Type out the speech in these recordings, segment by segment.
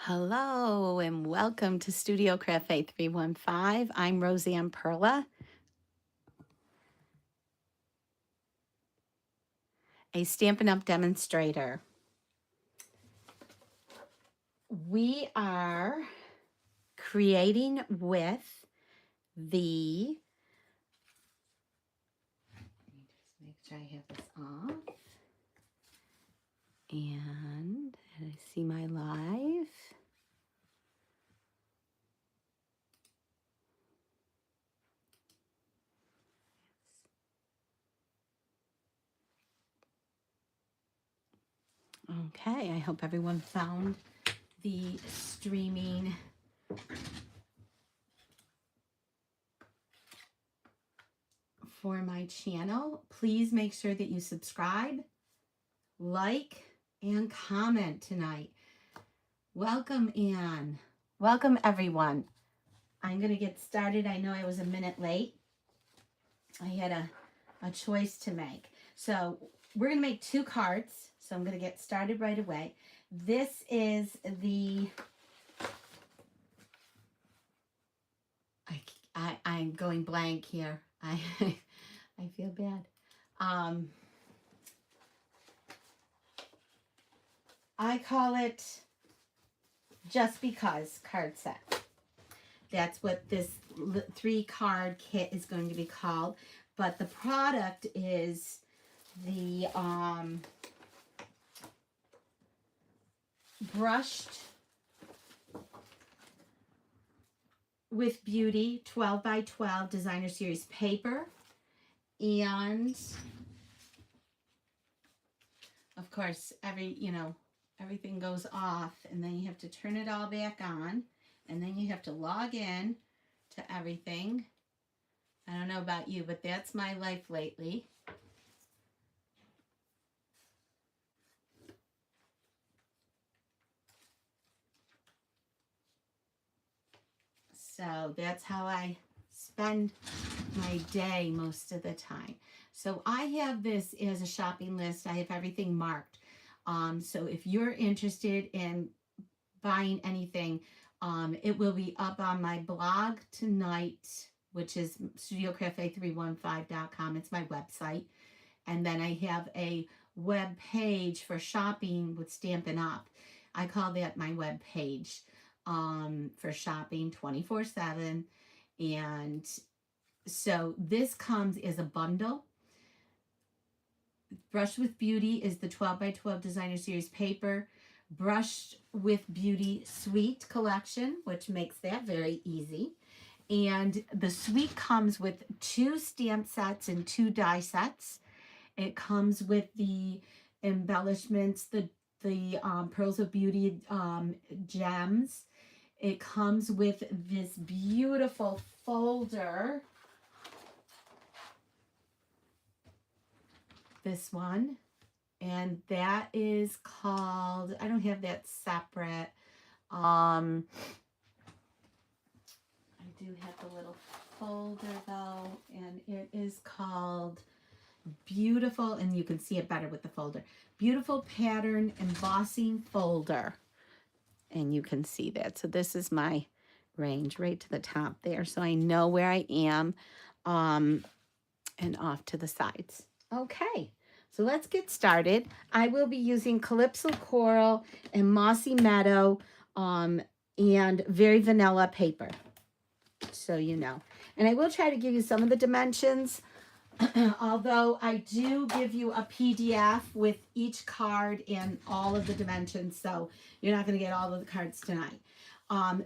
Hello and welcome to Studio Cafe 315. I'm Roseanne Perla, a Stampin' Up! Demonstrator. We are creating with the, let me just make sure I have this off, and I see my live. Okay, I hope everyone found the streaming for my channel. Please make sure that you subscribe, like, and comment tonight. Welcome, Anne. Welcome, everyone. I'm going to get started. I know I was a minute late. I had a choice to make. So we're going to make 2 cards. So I'm going to get started right away. This is the, I'm going blank here. I feel bad. I call it Just Because card set. That's what this 3-card kit is going to be called. But the product is the Brushed with Beauty 12 by 12 designer series paper. And of course, everything goes off, and then you have to turn it all back on, and then you have to log in to everything. I don't know about you, but that's my life lately. So that's how I spend my day most of the time. So I have this as a shopping list. I have everything marked. So if you're interested in buying anything, it will be up on my blog tonight, which is studiocafe315.com. It's my website. And then I have a web page for shopping with Stampin' Up! I call that my web page for shopping 24/7. And so this comes as a bundle. Brushed with Beauty is the 12 by 12 designer series paper. Brushed with Beauty Suite collection, which makes that very easy. And the suite comes with 2 stamp sets and 2 die sets. It comes with the embellishments, the Pearls of Beauty gems. It comes with this beautiful folder. This one. And that is called, I don't have that separate. I do have the little folder though, and it is called Beautiful, and you can see it better with the folder. Beautiful Pattern Embossing Folder. And you can see that. So this is my range right to the top there. So I know where I am, and off to the sides. Okay. So let's get started. I will be using Calypso Coral and Mossy Meadow and very vanilla paper, so you know. And I will try to give you some of the dimensions, although I do give you a PDF with each card and all of the dimensions, so you're not going to get all of the cards tonight.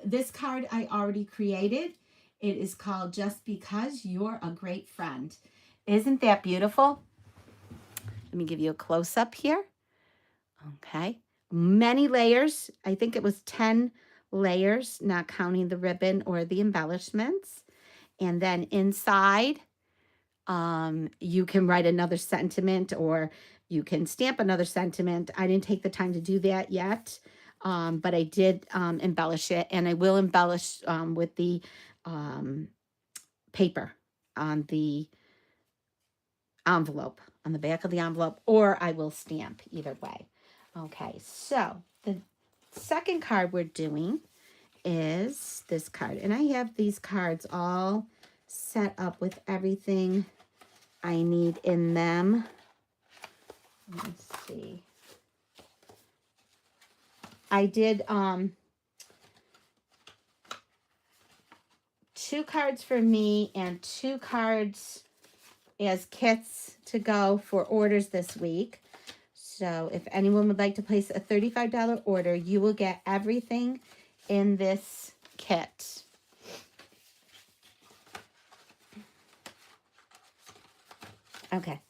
This card I already created. It is called Just Because You're a Great Friend. Isn't that beautiful? Let me give you a close-up here. Okay. Many layers. I think it was 10 layers, not counting the ribbon or the embellishments. And then inside, you can write another sentiment, or you can stamp another sentiment. I didn't take the time to do that yet, but I did embellish it, and I will embellish with the paper on the envelope, on the back of the envelope, or I will stamp, either way. Okay, so the second card we're doing is this card. And I have these cards all set up with everything I need in them. Let's see. I did 2 cards for me and 2 cards as kits to go for orders this week. So if anyone would like to place a $35 order, you will get everything in this kit. Okay,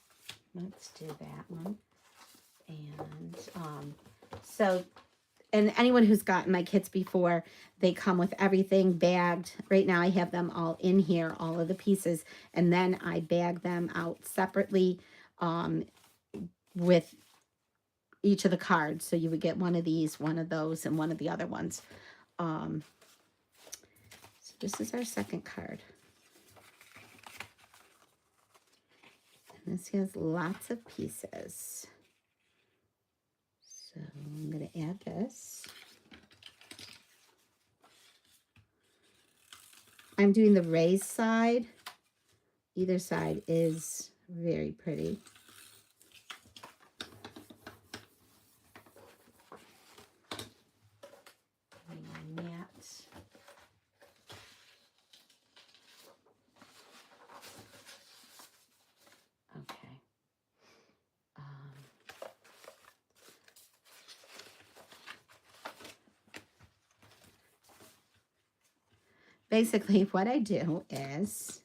let's do that one. And and anyone who's gotten my kits before, they come with everything bagged. Right now I have them all in here, all of the pieces, and then I bag them out separately with each of the cards. So you would get one of these, one of those, and one of the other ones. So this is our second card. And this has lots of pieces. So I'm going to add this. I'm doing the raised side. Either side is very pretty. Okay. Basically, what I do is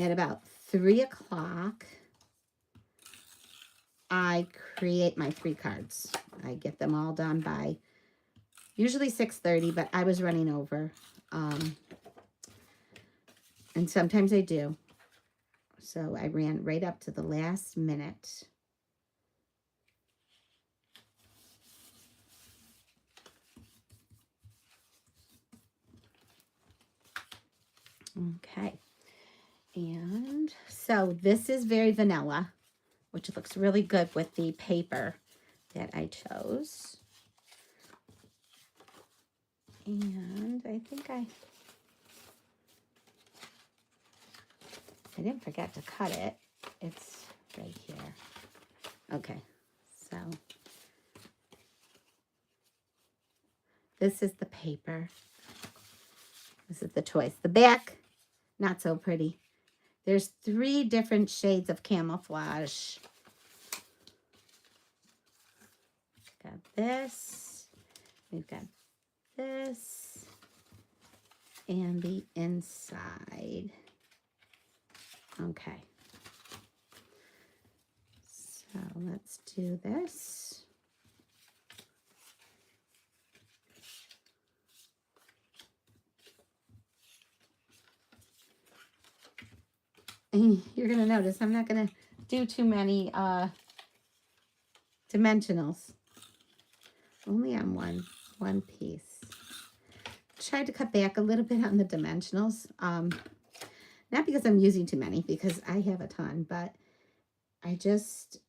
at about 3 o'clock, I create my 3 cards. I get them all done by usually 6:30, but I was running over. And sometimes I do. So I ran right up to the last minute. Okay. And so this is very vanilla, which looks really good with the paper that I chose. And I think I didn't forget to cut it. It's right here. Okay, so this is the paper. This is the choice. The back, not so pretty. There's 3 different shades of camouflage. Got this. We've got this. And the inside. Okay. So let's do this. And you're going to notice I'm not going to do too many dimensionals. Only on one piece. Tried to cut back a little bit on the dimensionals. Not because I'm using too many, because I have a ton, but I just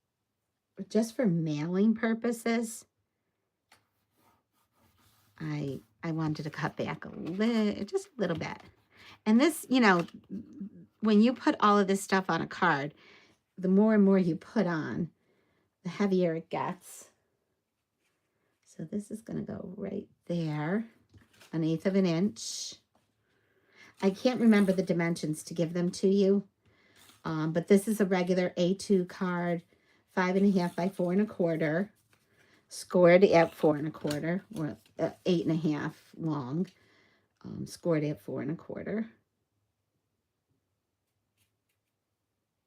for mailing purposes, I wanted to cut back just a little bit. And this, you know, when you put all of this stuff on a card, the more and more you put on, the heavier it gets. So this is going to go right there, 1/8 of an inch. I can't remember the dimensions to give them to you, but this is a regular A2 card, 5.5 by 4 1/4, scored at 4 1/4, or 8.5 long, scored at 4 1/4.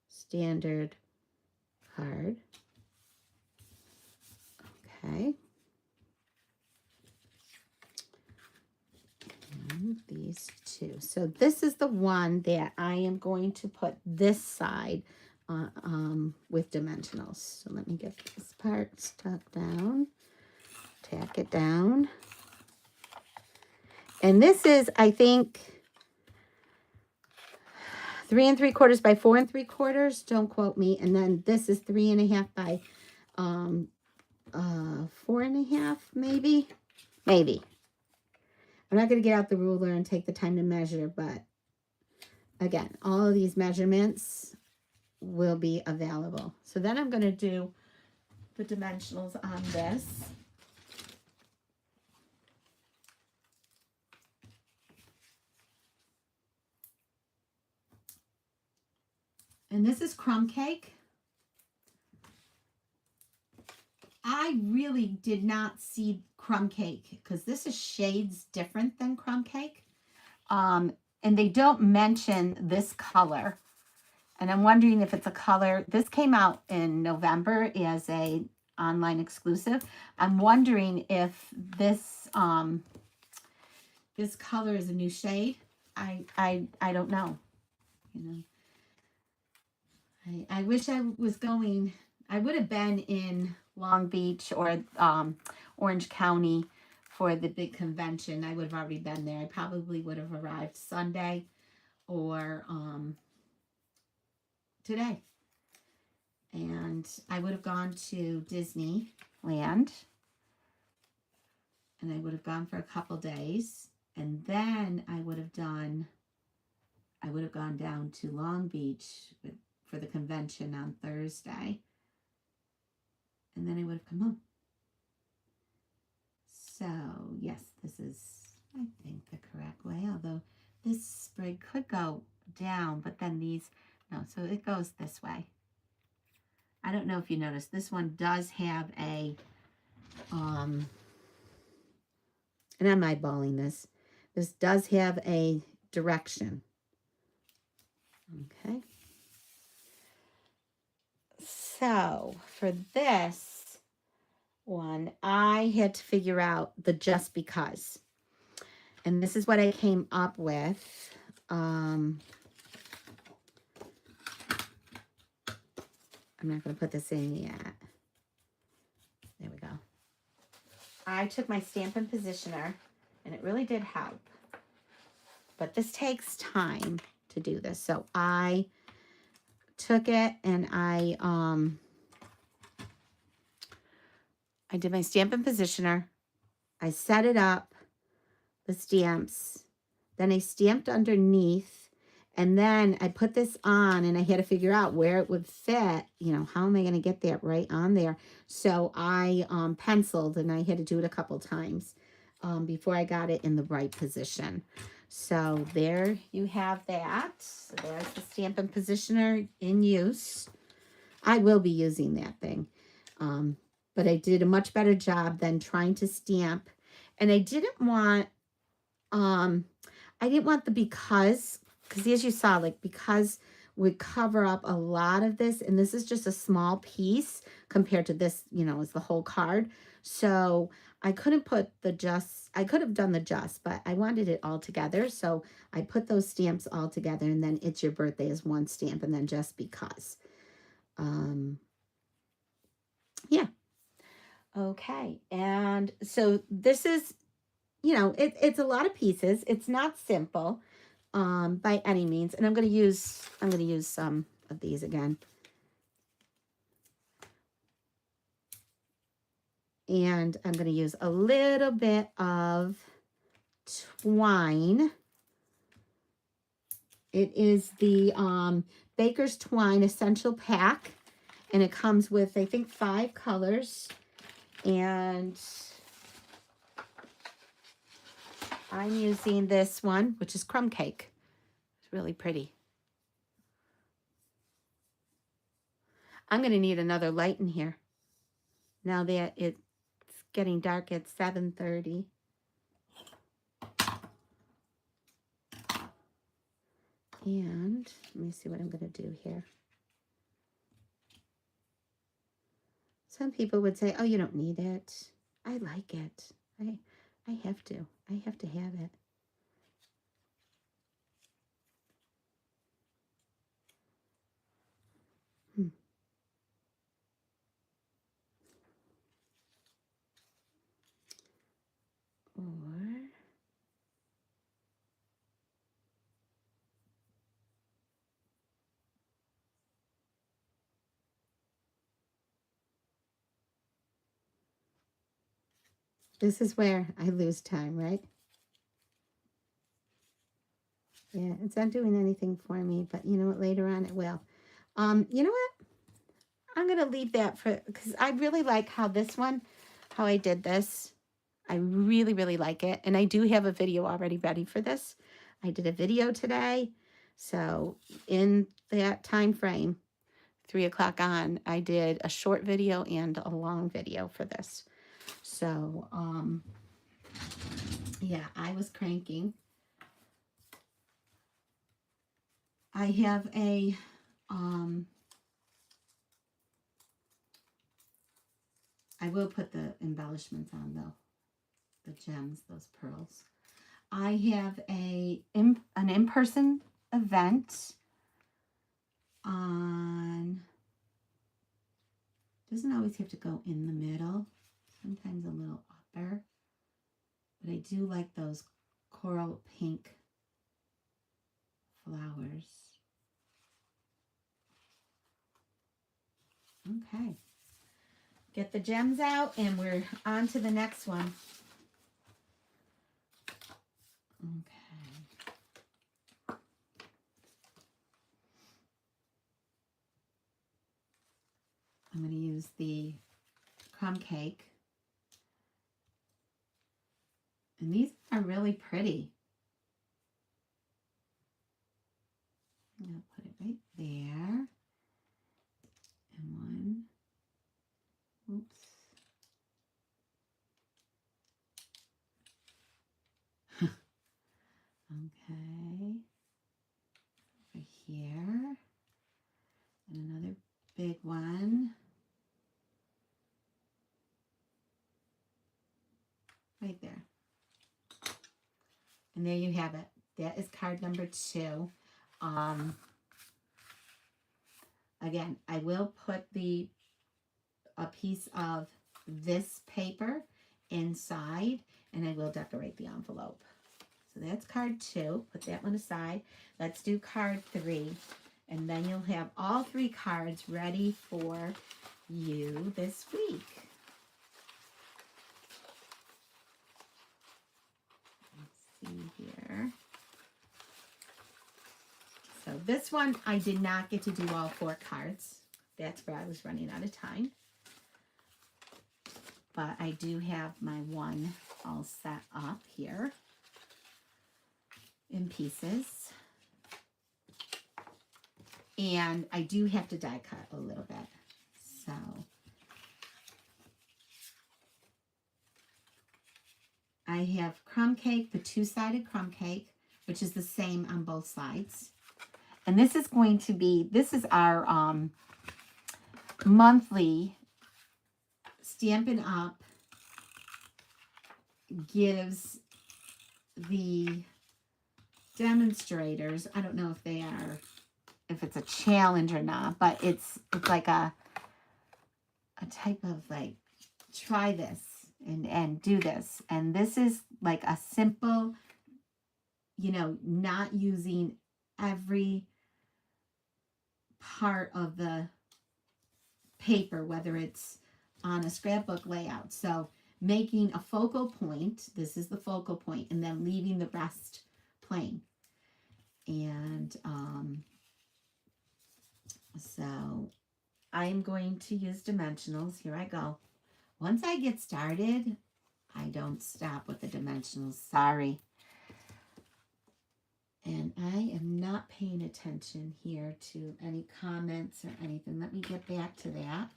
Standard card. Okay. And these 2. So this is the one that I am going to put this side with dimensionals. So let me get this part stuck down. Tack it down. And this is, I think, 3 3/4 by 4 3/4. Don't quote me. And then this is 3.5 by 4.5, maybe. Maybe. I'm not going to get out the ruler and take the time to measure, but again, all of these measurements will be available. So then I'm going to do the dimensionals on this. And this is crumb cake. I really did not see crumb cake because this is shades different than crumb cake. And they don't mention this color. And I'm wondering if it's a color. This came out in November as a online exclusive. I'm wondering if this this color is a new shade. I don't know. You know, I wish I was going. I would have been in Long Beach or Orange County for the big convention. I would have already been there. I probably would have arrived Sunday or today. And I would have gone to Disneyland. And I would have gone for a couple days. And then I would have gone down to Long Beach for the convention on Thursday. And then I would have come home. So, yes, this is, I think, the correct way. Although this sprig could go down, but then these, no, so it goes this way. I don't know if you noticed, this one does have a, and I'm eyeballing this. This does have a direction. Okay. So for this one, I had to figure out the just because. And this is what I came up with. I'm not going to put this in yet. There we go. I took my Stampin' Positioner, and it really did help. But this takes time to do this. So I took it and I did my Stampin' Positioner. I set it up, the stamps. Then I stamped underneath. And then I put this on and I had to figure out where it would fit. You know, how am I going to get that right on there? So I penciled, and I had to do it a couple times before I got it in the right position. So there you have that. So there's the Stampin' Positioner in use. I will be using that thing. But I did a much better job than trying to stamp. And I didn't want the because as you saw, like, because would cover up a lot of this, and this is just a small piece compared to this, you know, is the whole card. So I couldn't put the just, I could have done the just, but I wanted it all together. So I put those stamps all together, and then It's Your Birthday is one stamp, and then Just Because. Yeah. Okay. And so this is, you know, it's a lot of pieces. It's not simple by any means. And I'm going to use some of these again. And I'm going to use a little bit of twine. It is the Baker's Twine Essential Pack. And it comes with, I think, 5 colors. And I'm using this one, which is Crumb Cake. It's really pretty. I'm going to need another light in here now that it's getting dark at 7:30. And let me see what I'm going to do here. Some people would say, oh, you don't need it. I like it. I have to. I have to have it. Or This is where I lose time, right? Yeah, it's not doing anything for me, but you know what? Later on it will. You know what? I'm going to leave that for, because I really like how this one, how I did this. I really, really like it. And I do have a video already ready for this. I did a video today. So in that time frame, 3 o'clock on, I did a short video and a long video for this. So, yeah, I was cranking. I have a, I will put the embellishments on though, the gems, those pearls. I have an in-person event on, doesn't always have to go in the middle, sometimes a little upper, but I do like those coral pink flowers. Okay. Get the gems out and we're on to the next one. Okay. I'm going to use the crumb cake. And these are really pretty. I'm going to put it right there. And one. Oops. Okay. Over here. And another big one. Right there. And there you have it. That is card number 2. Again, I will put a piece of this paper inside, and I will decorate the envelope. So that's card 2. Put that one aside. Let's do card 3, and then you'll have all 3 cards ready for you this week. Let's see here. So this one, I did not get to do all 4 cards. That's where I was running out of time. But I do have my one all set up here in pieces. And I do have to die cut a little bit. So I have crumb cake, the 2-sided crumb cake, which is the same on both sides. And this is going to be, this is our monthly Stampin' Up! Gives the demonstrators, I don't know if they are, if it's a challenge or not, but it's like a type of like, try this and do this. And this is like a simple, you know, not using every part of the paper, whether it's on a scrapbook layout. So making a focal point, this is the focal point, and then leaving the rest plain. And so I'm going to use dimensionals. Here I go. Once I get started, I don't stop with the dimensionals. Sorry. And I am not paying attention here to any comments or anything. Let me get back to that.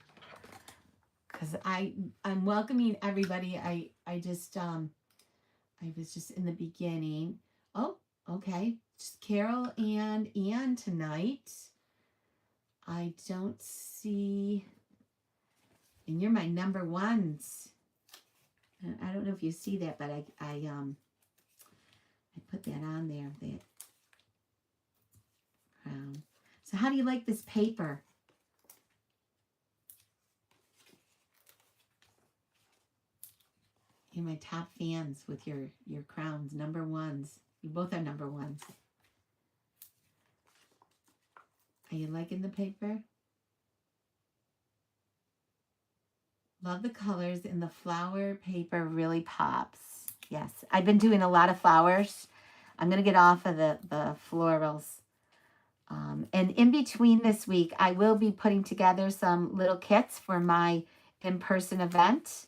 Because I'm welcoming everybody. I was just in the beginning. Oh, okay. Just Carol and Ann tonight. I don't see, and you're my number ones. And I don't know if you see that, but I put that on there, that crown. So how do you like this paper? You're my top fans with your crowns, number ones. You both are number ones. Are you liking the paper? Love the colors, and the flower paper really pops. Yes, I've been doing a lot of flowers. I'm going to get off of the florals. And in between this week, I will be putting together some little kits for my in-person event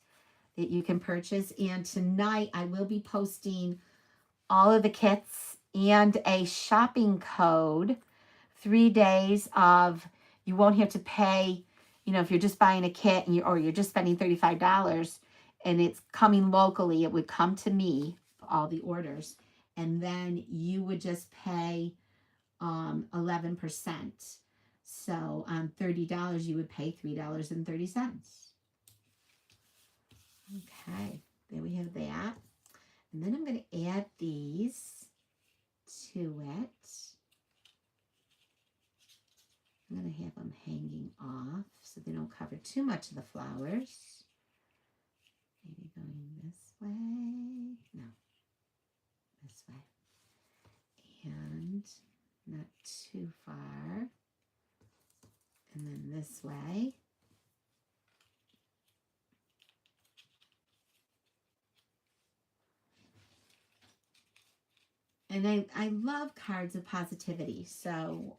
that you can purchase. And tonight, I will be posting all of the kits and a shopping code, 3 days of, you won't have to pay, you know, if you're just buying a kit and or you're just spending $35 and it's coming locally, it would come to me, all the orders, and then you would just pay 11%. So on $30, you would pay $3.30. Okay, there we have that. And then I'm going to add these to it. I'm going to have them hanging off so they don't cover too much of the flowers. Maybe going this way. No, this way. And not too far. And then this way. And I love cards of positivity. So,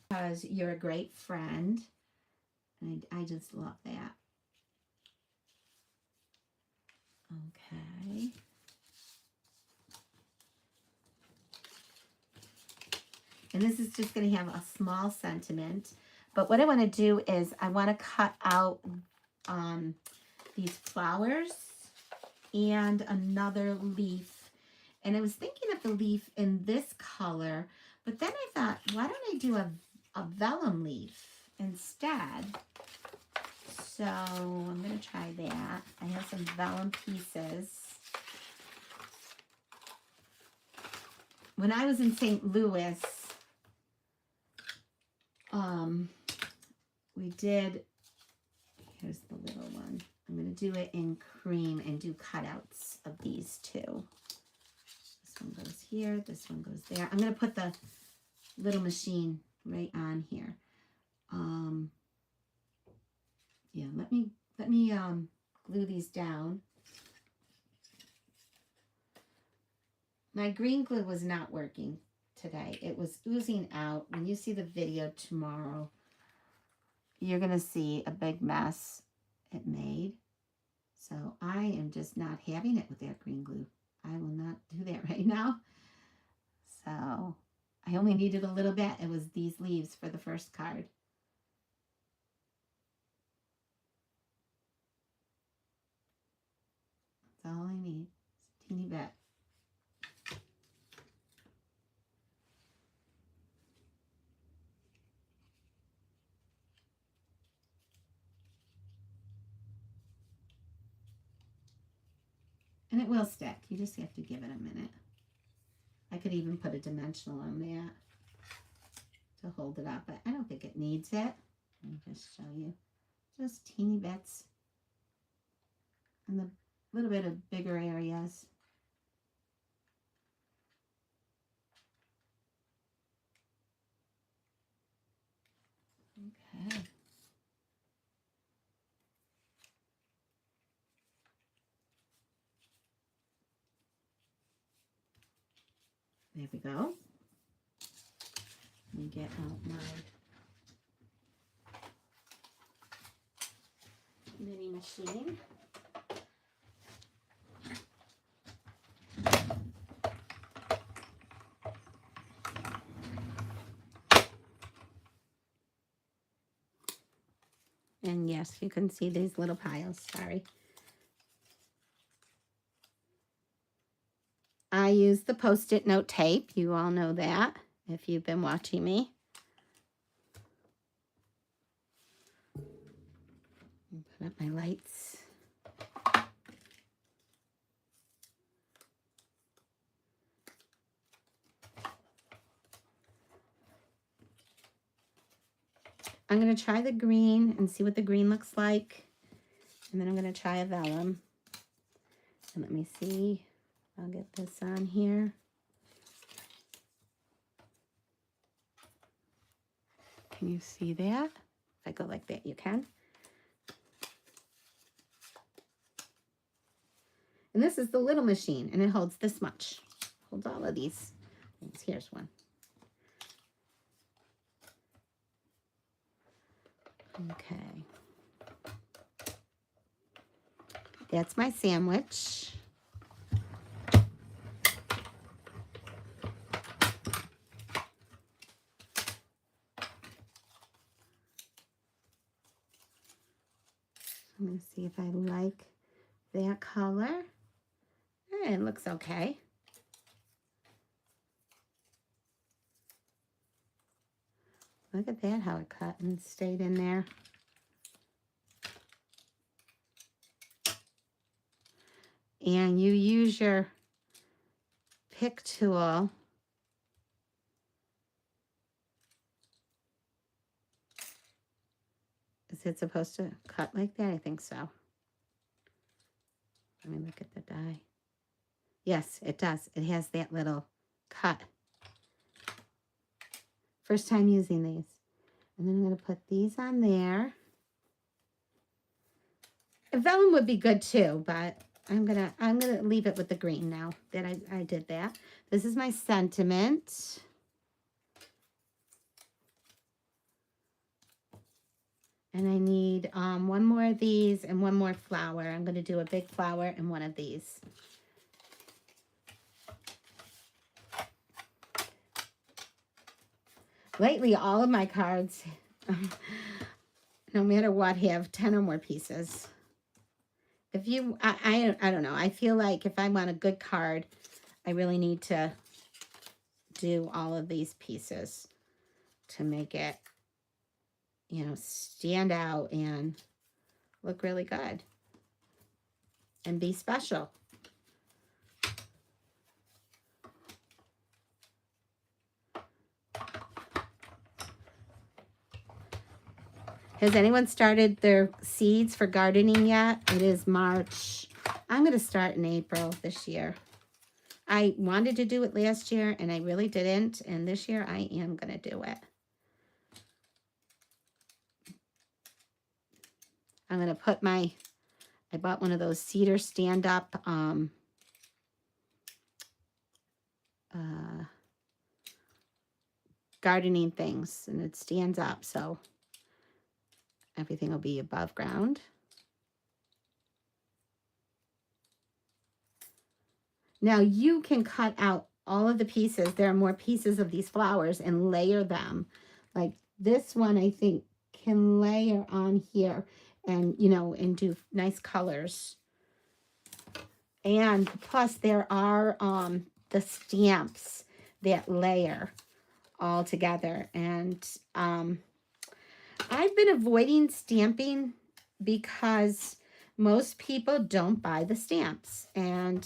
because you're a great friend. And I just love that. Okay. And this is just going to have a small sentiment. But what I want to do is I want to cut out these flowers and another leaf. And I was thinking of the leaf in this color, but then I thought, why don't I do a vellum leaf instead? So I'm going to try that. I have some vellum pieces. When I was in St. Louis, we did, here's the little one. I'm going to do it in cream and do cutouts of these two. This one goes here, this one goes there. I'm going to put the little machine right on here. Yeah, let me glue these down. My green glue was not working today. It was oozing out. When you see the video tomorrow, you're going to see a big mess it made. So I am just not having it with that green glue. I will not do that right now. So I only needed a little bit. It was these leaves for the first card. That's all I need. It's a teeny bit. And it will stick. You just have to give it a minute. I could even put a dimensional on that to hold it up, but I don't think it needs it. Let me just show you. Just teeny bits. And the little bit of bigger areas. Okay. There we go. Let me get out my mini machine. And yes, you can see these little piles, sorry. I use the Post-it note tape. You all know that if you've been watching me. Put up my lights. I'm going to try the green and see what the green looks like. And then I'm going to try a vellum. And let me see. I'll get this on here. Can you see that? If I go like that, you can. And this is the little machine, and it holds this much. Holds all of these things. Here's one. Okay. That's my sandwich. I'm going to see if I like that color. It looks okay. Look at that, how it cut and stayed in there. And you use your pick tool. Is it supposed to cut like that? I think so. Let me look at the die. Yes, it does. It has that little cut. First time using these. And then I'm going to put these on there. A vellum would be good too, but I'm gonna leave it with the green now that I did that. This is my sentiment. And I need one more of these and one more flower. I'm going to do a big flower and one of these. Lately, all of my cards, no matter what, have 10 or more pieces. If you, I don't know. I feel like if I want a good card, I really need to do all of these pieces to make it, you know, stand out and look really good and be special. Has anyone started their seeds for gardening yet? It is March. I'm going to start in April this year. I wanted to do it last year and I really didn't. And this year I am going to do it. I'm going to put my, I bought one of those cedar stand-up gardening things, and it stands up, so everything will be above ground. Now you can cut out all of the pieces. There are more pieces of these flowers and layer them. Like this one, I think, can layer on here and, you know, and do nice colors. And plus there are the stamps that layer all together. And I've been avoiding stamping because most people don't buy the stamps. And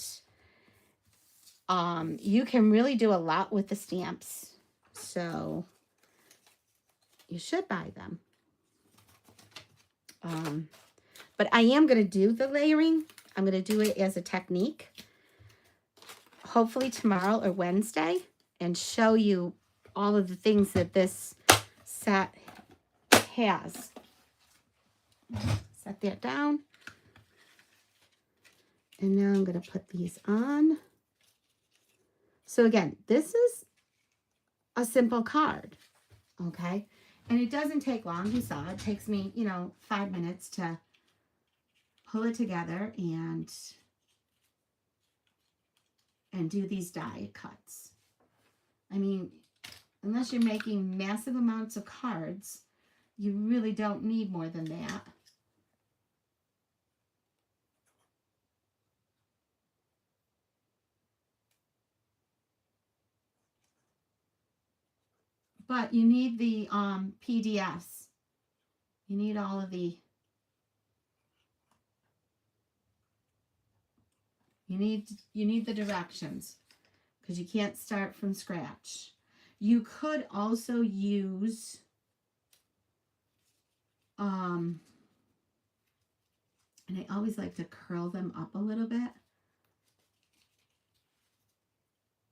you can really do a lot with the stamps. So you should buy them. But I am going to do the layering. I'm going to do it as a technique. Hopefully tomorrow or Wednesday, and show you all of the things that this set has. Set that down. And now I'm going to put these on. So again, this is a simple card, okay? And it doesn't take long. You saw it takes me, you know, 5 minutes to pull it together and do these die cuts. I mean, unless you're making massive amounts of cards, you really don't need more than that. But you need the PDFs. You need all of the, you need the directions, because you can't start from scratch. You could also use and I always like to curl them up a little bit.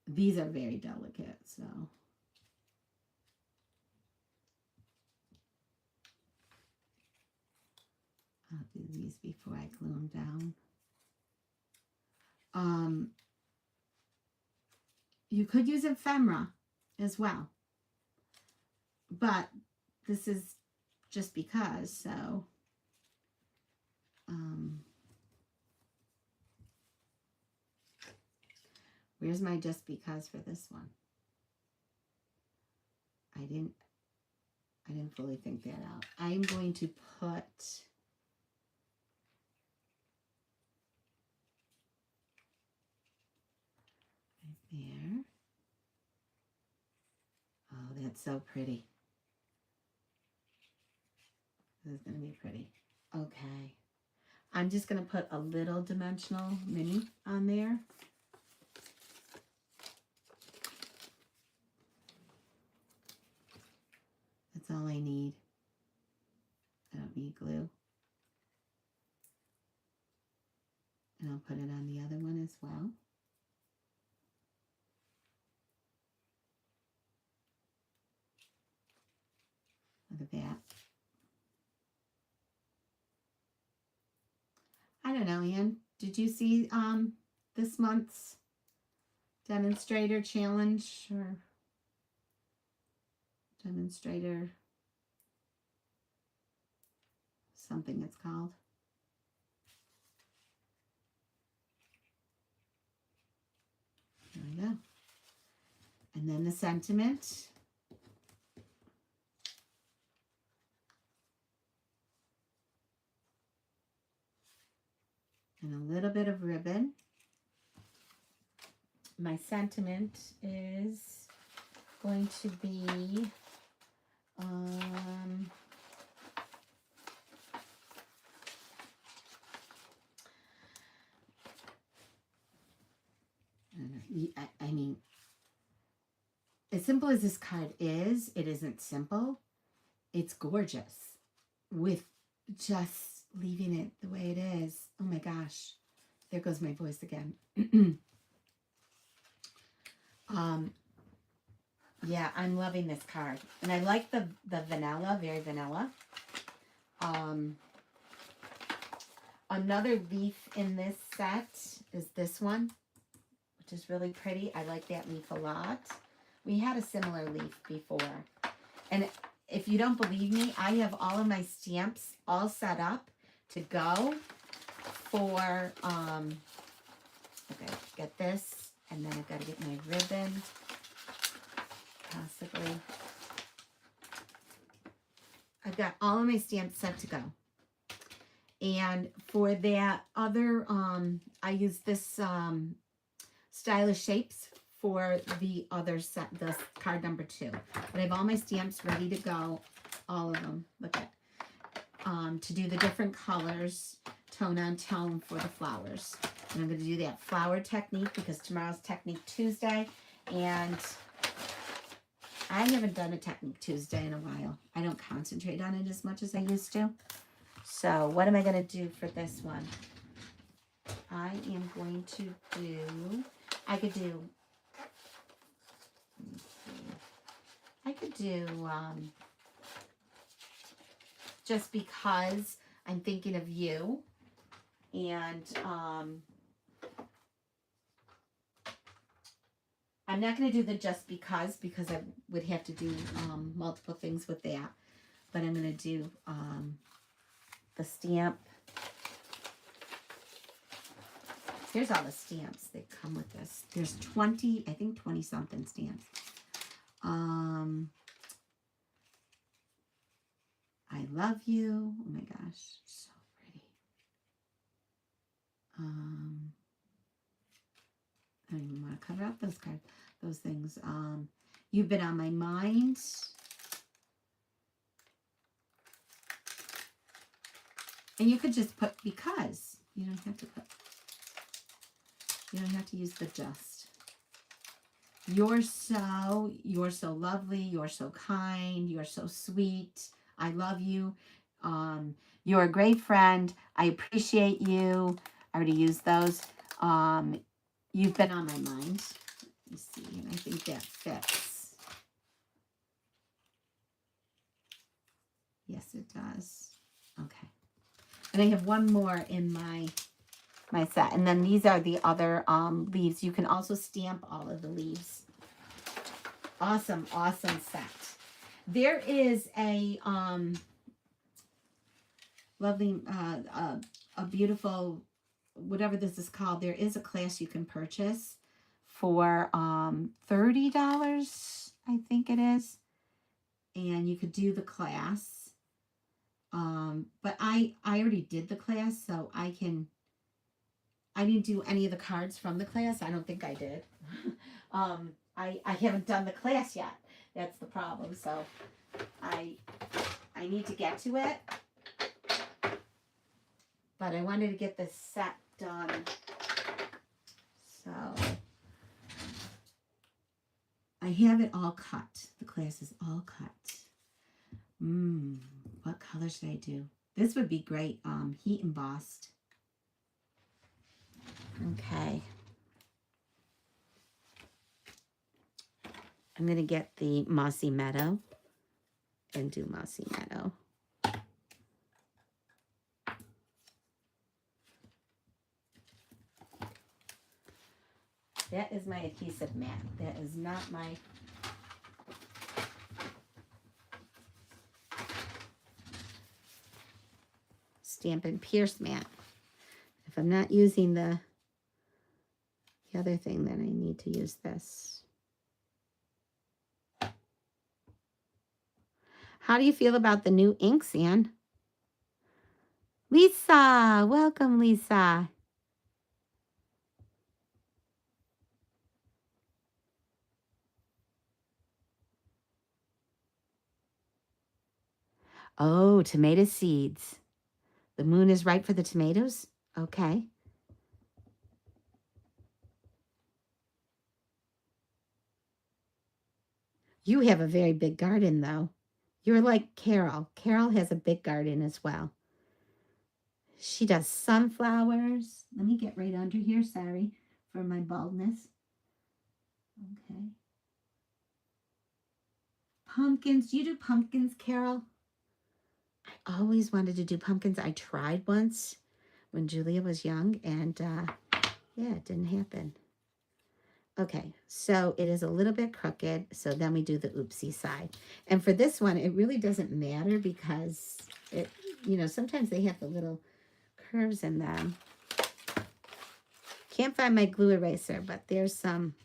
These are very delicate, so I'll do these before I glue them down. You could use ephemera as well, but this is just because, so where's my just because for this one? I didn't fully think that out. I'm going to put right there. Oh, that's so pretty. This is going to be pretty. Okay. I'm just going to put a little dimensional mini on there. That's all I need. I don't need glue. And I'll put it on the other one as well. Look at that. I don't know, Ann. Did you see this month's demonstrator challenge or demonstrator something it's called? There we go. And then the sentiment. And a little bit of ribbon. My sentiment is going to be I mean, as simple as this card is, it isn't simple. It's gorgeous with just leaving it the way it is. Oh my gosh. There goes my voice again. Yeah, I'm loving this card. And I like the vanilla, very vanilla. Another leaf in this set is this one, which is really pretty. I like that leaf a lot. We had a similar leaf before. And if you don't believe me, I have all of my stamps all set up to go for, okay, get this, and then I've got to get my ribbon, possibly. I've got all of my stamps set to go. And for that other, I use this Stylish Shapes for the other set, the card number 2. But I have all my stamps ready to go, all of them. Look at to do the different colors, tone on tone for the flowers. And I'm going to do that flower technique because tomorrow's Technique Tuesday, and I haven't done a Technique Tuesday in a while. I don't concentrate on it as much as I used to. So what am I going to do for this one? I am going to do, I could do, let me see, I could do, just because I'm thinking of you, and I'm not going to do the just because I would have to do multiple things with that, but I'm going to do the stamp. Here's all the stamps that come with this. There's 20, I think 20 something stamps. I love you. Oh my gosh, so pretty. I don't even want to cover up those cards, those things. You've been on my mind. And you could just put because. You don't have to put, you don't have to use the just. You're so lovely. You're so kind. You're so sweet. I love you. You're a great friend. I appreciate you. I already used those. You've been on my mind. Let me see. And I think that fits. Yes, it does. Okay. And I have one more in my my set. And then these are the other leaves. You can also stamp all of the leaves. Awesome, awesome set. There is a lovely, a beautiful, whatever this is called. There is a class you can purchase for $30, I think it is. And you could do the class. But I already did the class, so I didn't do any of the cards from the class. I don't think I did. I haven't done the class yet. That's the problem. So I need to get to it. But I wanted to get this set done. So I have it all cut. The class is all cut. What color should I do? This would be great. Heat embossed. Okay. I'm going to get the Mossy Meadow and do Mossy Meadow. That is my adhesive mat. That is not my... Stampin' Pierce mat. If I'm not using the other thing, then I need to use this. How do you feel about the new inks, Anne? Lisa, welcome, Lisa. Oh, tomato seeds. The moon is ripe for the tomatoes? Okay. You have a very big garden, though. You're like Carol. Carol has a big garden as well. She does sunflowers. Let me get right under here. Sorry for my baldness. Okay. Pumpkins. Do you do pumpkins, Carol? I always wanted to do pumpkins. I tried once when Julia was young, and yeah, it didn't happen. Okay, so it is a little bit crooked, so then we do the oopsie side. And for this one, it really doesn't matter because it, you know, sometimes they have the little curves in them. Can't find my glue eraser, but there's some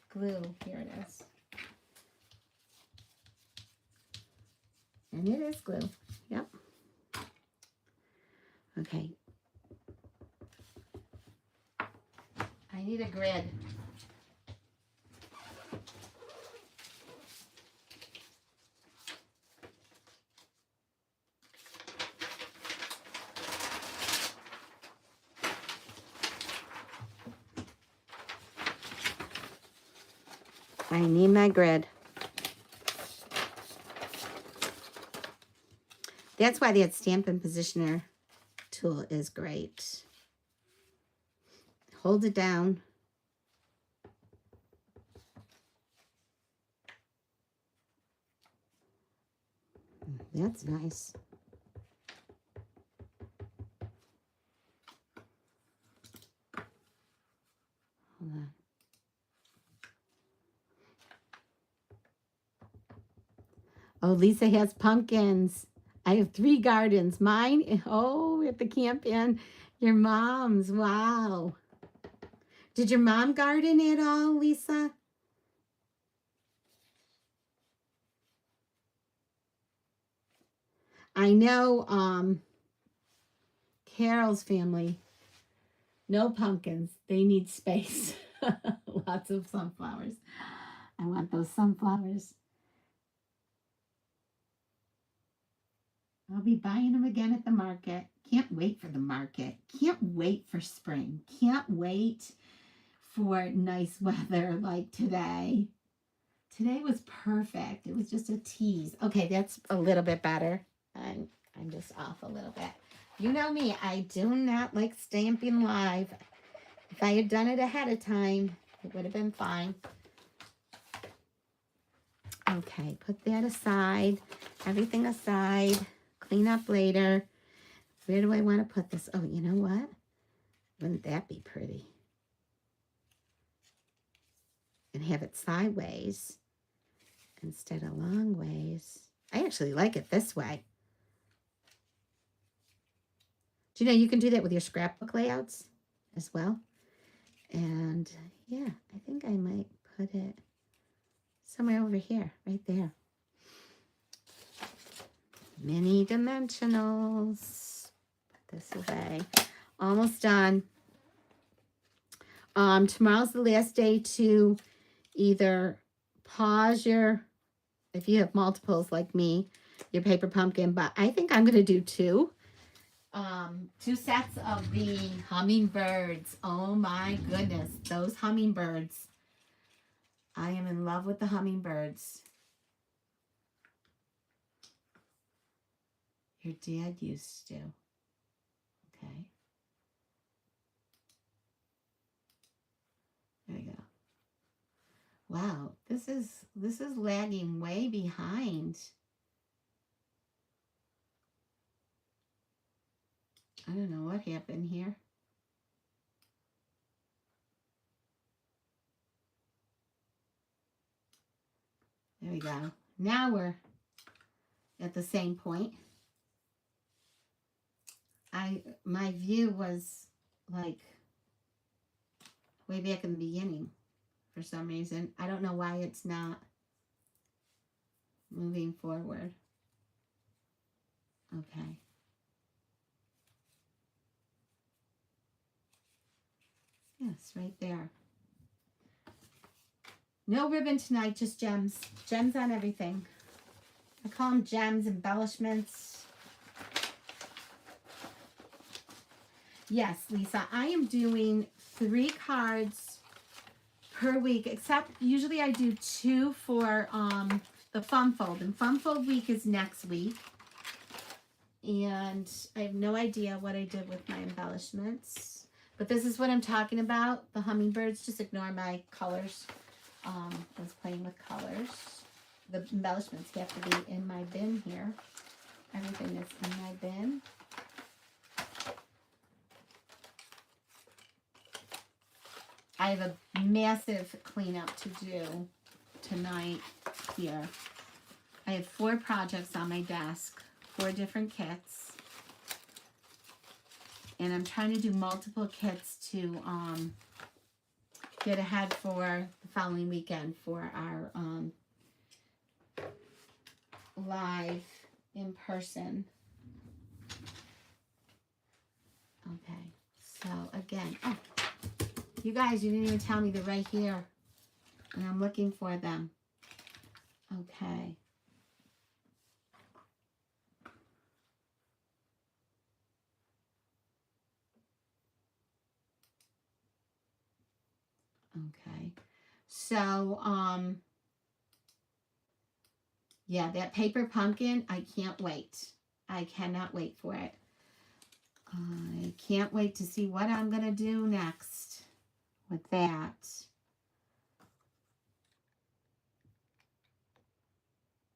glue. Here it is. And it is glue. Yep. Okay. I need a grid. I need my grid. That's why that Stampin' Positioner tool is great. Hold it down. That's nice. Hold on. Oh, Lisa has pumpkins. I have 3 gardens. Mine, oh, at the camp and your mom's. Wow. Did your mom garden at all, Lisa? I know Carol's family, no pumpkins. They need space. Lots of sunflowers. I want those sunflowers. I'll be buying them again at the market. Can't wait for the market. Can't wait for spring. Can't wait for nice weather like today. Today was perfect. It was just a tease. Okay, that's a little bit better. I'm just off a little bit. You know me, I do not like stamping live. If I had done it ahead of time, it would have been fine. Okay, put that aside. Everything aside. Clean up later. Where do I want to put this? Oh, you know what? Wouldn't that be pretty? And have it sideways instead of long ways. I actually like it this way. Do you know you can do that with your scrapbook layouts as well? And yeah, I think I might put it somewhere over here, right there. Mini dimensionals. Put this away. Almost done. Tomorrow's the last day to either pause your, if you have multiples like me, your paper pumpkin, but I think I'm going to do two. Two sets of the hummingbirds. Oh my goodness, those hummingbirds. I am in love with the hummingbirds. Your dad used to. Okay. There we go. Wow, this is lagging way behind. I don't know what happened here. There we go. Now we're at the same point. My view was like way back in the beginning for some reason. I don't know why it's not moving forward. Okay. Yes, right there. No ribbon tonight, just gems. Gems on everything. I call them gems, embellishments. Yes, Lisa, I am doing 3 cards per week, except usually I do 2 for the Fun Fold. And Fun Fold week is next week. And I have no idea what I did with my embellishments. But this is what I'm talking about. The hummingbirds, just ignore my colors. I was playing with colors. The embellishments have to be in my bin here. Everything is in my bin. I have a massive cleanup to do tonight here. I have 4 projects on my desk, 4 different kits. And I'm trying to do multiple kits to get ahead for the following weekend for our live in person. Okay, so again, oh, you guys, you didn't even tell me they're right here. And I'm looking for them. Okay. Okay. So, yeah, that paper pumpkin, I can't wait. I cannot wait for it. I can't wait to see what I'm going to do next with that.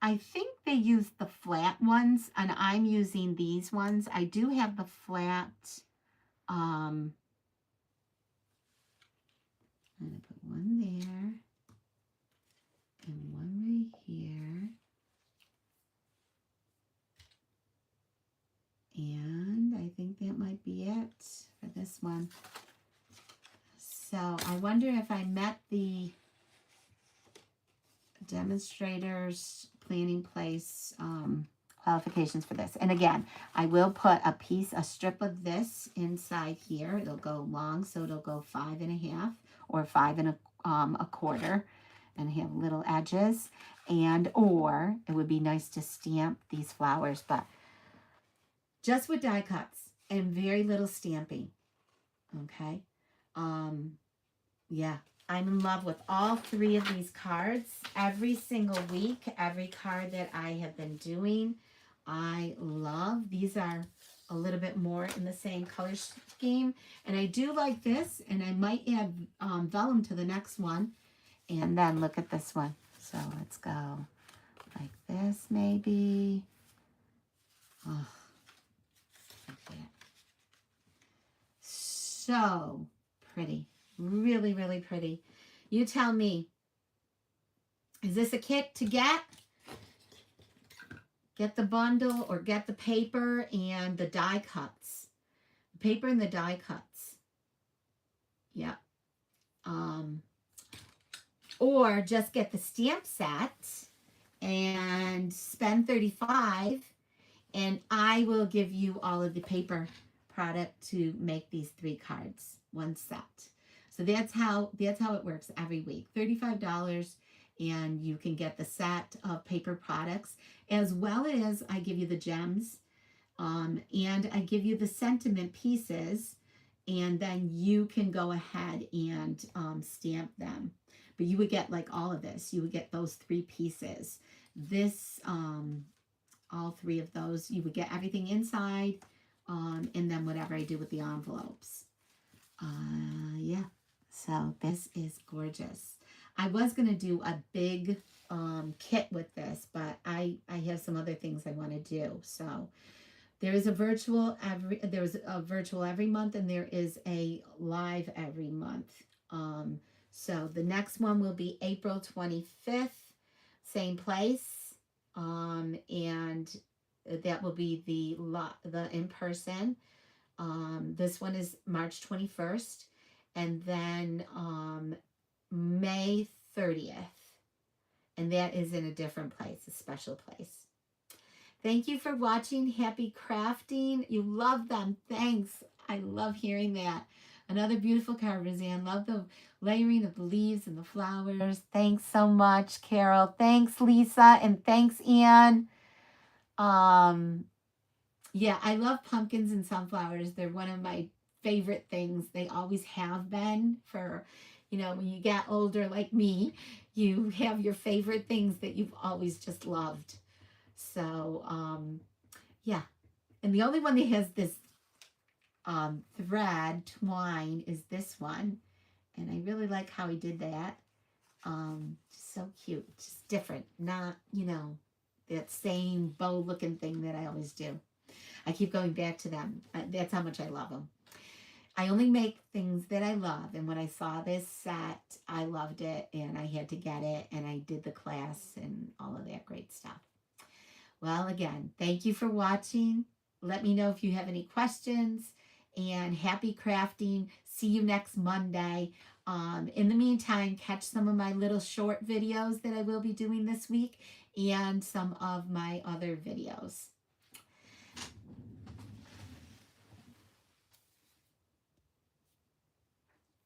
I think they use the flat ones, and I'm using these ones. I do have the flat, I'm going to put one there and one right here. And I think that might be it for this one. So I wonder if I met the demonstrators planning place qualifications for this. And again, I will put a strip of this inside here. It'll go long, so it'll go 5 1/2 or 5 1/4 and have little edges. And or it would be nice to stamp these flowers, but just with die cuts and very little stamping. Okay. Yeah, I'm in love with all 3 of these cards. Every single week, every card that I have been doing, I love. These are a little bit more in the same color scheme. And I do like this, and I might add vellum to the next one. And then look at this one. So let's go like this maybe. Oh, like that. so pretty. Really, really pretty. You tell me, is this a kit to get? Get the bundle or get the paper and the die cuts. The paper and the die cuts. Yep. Or just get the stamp set and spend $35 and I will give you all of the paper product to make these 3 cards, one set. So that's how it works every week. $35 and you can get the set of paper products as well as I give you the gems and I give you the sentiment pieces and then you can go ahead and stamp them. But you would get like all of this. You would get those 3 pieces. This, all 3 of those. You would get everything inside and then whatever I do with the envelopes. Yeah, so this is gorgeous. I was going to do a big kit with this, but I have some other things I want to do. So there is a virtual every month and there is a live every month. So the next one will be April 25th, same place. And that will be the in-person. This one is March 21st and then May 30th. And that is in a different place, a special place. Thank you for watching. Happy crafting. You love them. Thanks. I love hearing that. Another beautiful card, Roseanne. Love the layering of the leaves and the flowers. Thanks so much, Carol. Thanks, Lisa. And thanks, Anne. Yeah, I love pumpkins and sunflowers. They're one of my favorite things. They always have been for, when you get older like me, you have your favorite things that you've always just loved. So, yeah. And the only one that has this thread twine is this one. And I really like how he did that. Just so cute. Just different. Not, that same bow looking thing that I always do. I keep going back to them. That's how much I love them. I only make things that I love. And when I saw this set, I loved it and I had to get it. And I did the class and all of that great stuff. Well, again, thank you for watching. Let me know if you have any questions. And happy crafting. See you next Monday. In the meantime, catch some of my little short videos that I will be doing this week and some of my other videos.